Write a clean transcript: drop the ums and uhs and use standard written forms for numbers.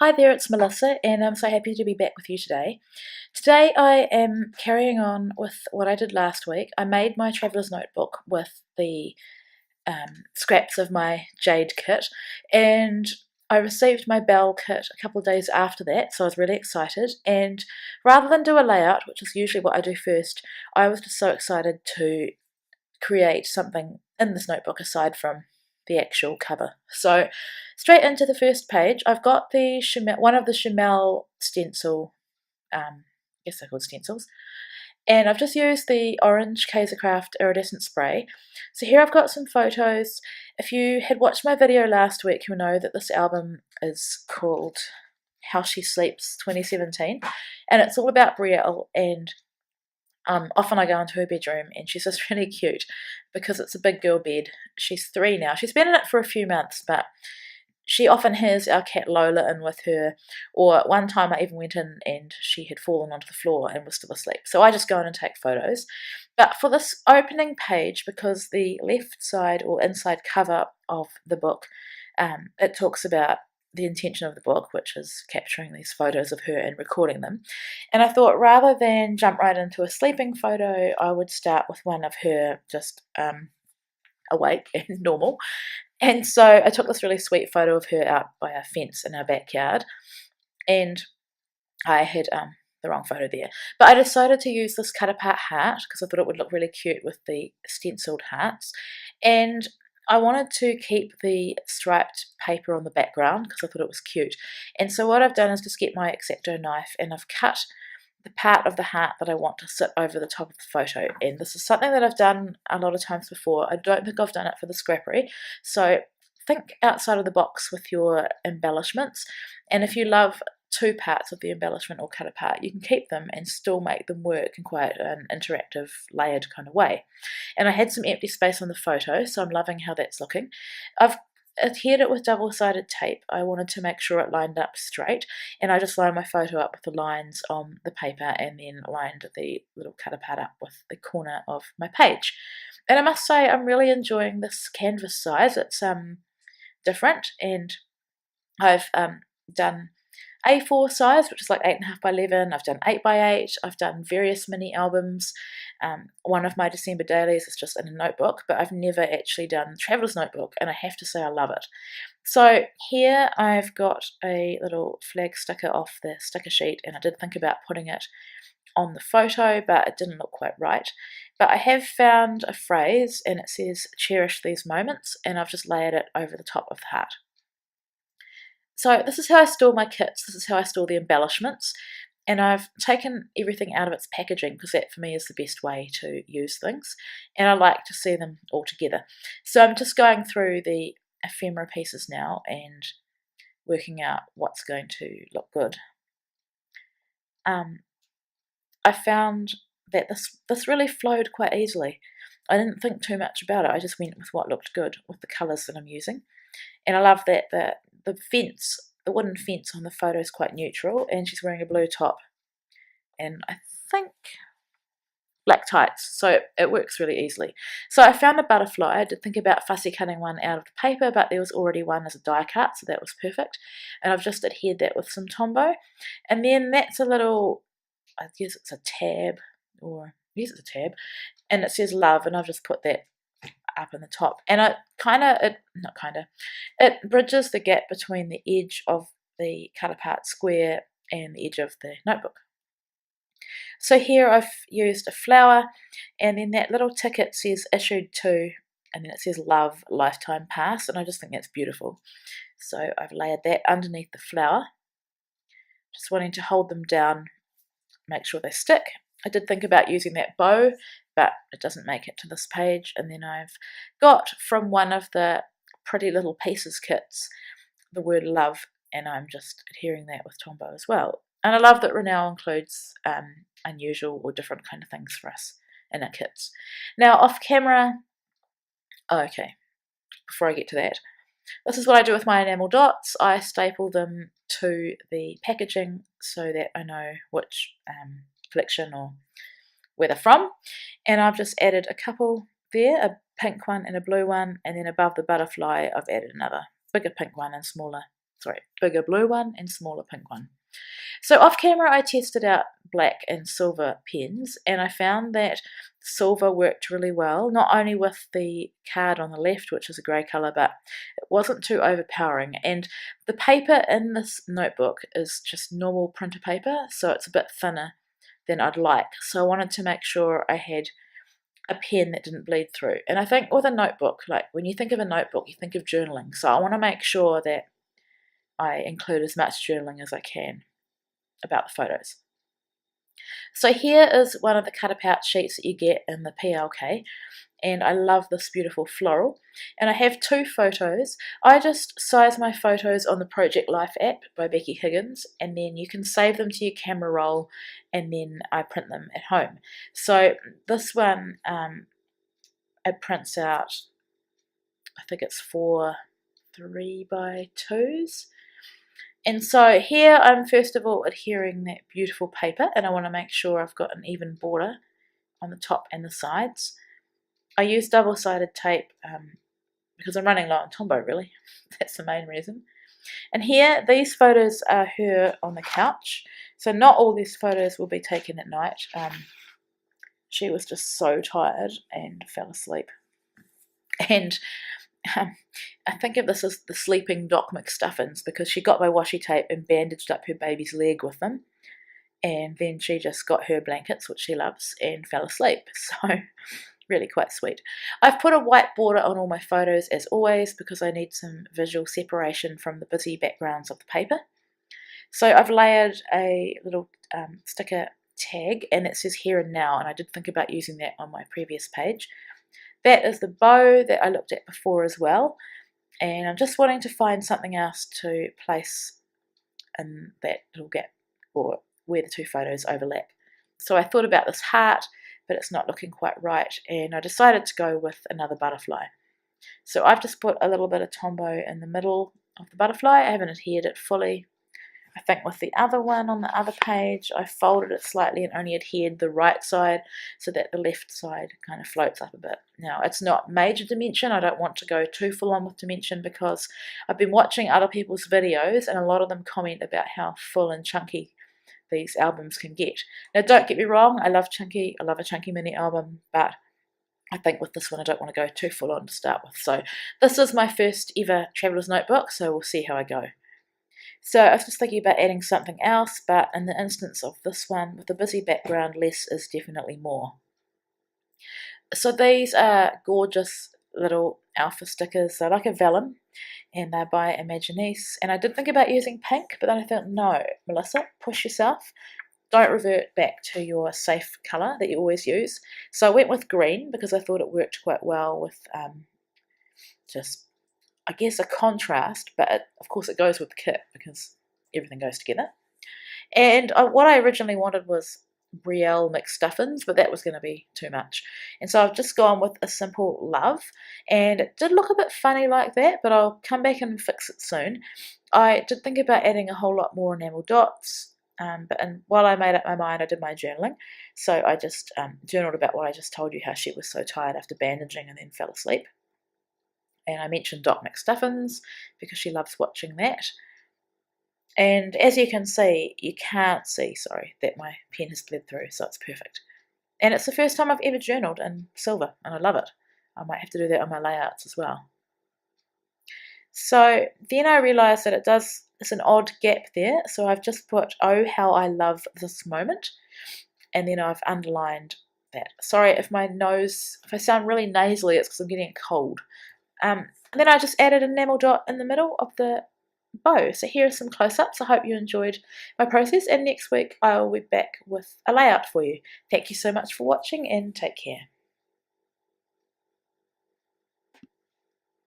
Hi there, it's Melissa, and I'm so happy to be back with you today. Today I am carrying on with what I did last week. I made my traveller's notebook with the scraps of my jade kit, and I received my bell kit a couple of days after that, so I was really excited. And rather than do a layout, which is usually what I do first, I was just so excited to create something in this notebook aside from the actual cover. So straight into the first page, I've got the one of the Chamel stencil, I guess they're called stencils, and I've just used the orange Kaisercraft iridescent spray. So here I've got some photos. If you had watched my video last week, you'll know that this album is called How She Sleeps 2017, and it's all about Brielle. And often I go into her bedroom and she's just really cute because it's a big girl bed. She's 3 now. She's been in it for a few months, but she often has our cat Lola in with her. Or one time I even went in and she had fallen onto the floor and was still asleep. So I just go in and take photos. But for this opening page, because the left side or inside cover of the book, it talks about the intention of the book, which is capturing these photos of her and recording them. And I thought rather than jump right into a sleeping photo, I would start with one of her just awake and normal. And so I took this really sweet photo of her out by a fence in our backyard, and I had the wrong photo there. But I decided to use this cut apart heart because I thought it would look really cute with the stenciled hearts. And I wanted to keep the striped paper on the background because I thought it was cute. And so what I've done is just get my X-Acto knife and I've cut the part of the heart that I want to sit over the top of the photo. And this is something that I've done a lot of times before. I don't think I've done it for the scrappery. So think outside of the box with your embellishments. And if you love two parts of the embellishment or cut apart, you can keep them and still make them work in quite an interactive, layered kind of way. And I had some empty space on the photo, so I'm loving how that's looking. I've adhered it with double-sided tape. I wanted to make sure it lined up straight, and I just lined my photo up with the lines on the paper and then lined the little cut apart up with the corner of my page. And I must say I'm really enjoying this canvas size. It's different, and I've done A4 size, which is like 8.5 by 11. I've done 8 by 8. I've done various mini albums. One of my December dailies is just in a notebook, but I've never actually done Traveller's Notebook, and I have to say I love it. So here I've got a little flag sticker off the sticker sheet, and I did think about putting it on the photo, but it didn't look quite right. But I have found a phrase, and it says, "Cherish these moments," and I've just layered it over the top of the heart. So this is how I store my kits, this is how I store the embellishments, and I've taken everything out of its packaging because that for me is the best way to use things, and I like to see them all together. So I'm just going through the ephemera pieces now and working out what's going to look good. I found that this really flowed quite easily. I didn't think too much about it, I just went with what looked good with the colours that I'm using. And I love that the fence, the wooden fence on the photo is quite neutral, and she's wearing a blue top and I think black tights, so it works really easily. So I found a butterfly. I did think about fussy cutting one out of the paper, but there was already one as a die cut, so that was perfect. And I've just adhered that with some Tombow. And then that's a little, I guess it's a tab, or yes, it's a tab, and it says love, and I've just put that up in the top, and it bridges the gap between the edge of the cut apart square and the edge of the notebook. So here I've used a flower, and then that little ticket says issued to, and then it says love lifetime pass, and I just think that's beautiful. So I've layered that underneath the flower, just wanting to hold them down, make sure they stick. I did think about using that bow, but it doesn't make it to this page. And then I've got from one of the Pretty Little Pieces kits the word love, and I'm just adhering that with Tombow as well. And I love that Renoir includes unusual or different kind of things for us in our kits. Now off camera, before I get to that, this is what I do with my enamel dots. I staple them to the packaging so that I know which collection or where they're from, and I've just added a couple there, a pink one and a blue one, and then above the butterfly I've added another bigger pink one and smaller bigger blue one and smaller pink one. So off camera I tested out black and silver pens, and I found that silver worked really well, not only with the card on the left, which is a grey colour, but it wasn't too overpowering. And the paper in this notebook is just normal printer paper, so it's a bit thinner than I'd like. So I wanted to make sure I had a pen that didn't bleed through. And I think with a notebook, like when you think of a notebook, you think of journaling. So I want to make sure that I include as much journaling as I can about the photos. So here is one of the cut-apart sheets that you get in the PLK, and I love this beautiful floral. And I have 2 photos. I just size my photos on the Project Life app by Becky Higgins, and then you can save them to your camera roll, and then I print them at home. So this one, it prints out, I think it's 4 3x2s. And so here I'm first of all adhering that beautiful paper, and I want to make sure I've got an even border on the top and the sides. I use double-sided tape because I'm running low on Tombow, really. That's the main reason. And here, these photos are her on the couch. So not all these photos will be taken at night. She was just so tired and fell asleep. And I think of this as the sleeping Doc McStuffins, because she got my washi tape and bandaged up her baby's leg with them, and then she just got her blankets, which she loves, and fell asleep. So really quite sweet. I've put a white border on all my photos as always, because I need some visual separation from the busy backgrounds of the paper. So I've layered a little sticker tag, and it says here and now, and I did think about using that on my previous page. That is the bow that I looked at before as well, and I'm just wanting to find something else to place in that little gap, or where the 2 photos overlap. So I thought about this heart, but it's not looking quite right, and I decided to go with another butterfly. So I've just put a little bit of Tombow in the middle of the butterfly. I haven't adhered it fully. I think with the other one on the other page, I folded it slightly and only adhered the right side so that the left side kind of floats up a bit. Now, it's not major dimension. I don't want to go too full on with dimension, because I've been watching other people's videos and a lot of them comment about how full and chunky these albums can get. Now, don't get me wrong, I love chunky. I love a chunky mini album, but I think with this one I don't want to go too full on to start with. So this is my first ever Traveller's Notebook, so we'll see how I go. So I was just thinking about adding something else, but in the instance of this one, with the busy background, less is definitely more. So these are gorgeous little alpha stickers. They're like a vellum, and they're by Imaginis. And I did think about using pink, but then I thought, no, Melissa, push yourself. Don't revert back to your safe colour that you always use. So I went with green because I thought it worked quite well with just, I guess, a contrast, but of course it goes with the kit because everything goes together. And what I originally wanted was Brielle McStuffins, but that was going to be too much. And so I've just gone with a simple love, and it did look a bit funny like that, but I'll come back and fix it soon. I did think about adding a whole lot more enamel dots, but while I made up my mind, I did my journaling. So I just journaled about what I just told you, how she was so tired after bandaging and then fell asleep. And I mentioned Doc McStuffins because she loves watching that. And as you can see, you can't see, sorry, that my pen has bled through, so it's perfect. And it's the first time I've ever journaled in silver, and I love it. I might have to do that on my layouts as well. So then I realised that it's an odd gap there, so I've just put, oh, how I love this moment, and then I've underlined that. Sorry if I sound really nasally, it's because I'm getting a cold. And then I just added an enamel dot in the middle of the bow. So here are some close-ups. I hope you enjoyed my process, and next week I will be back with a layout for you. Thank you so much for watching, and take care.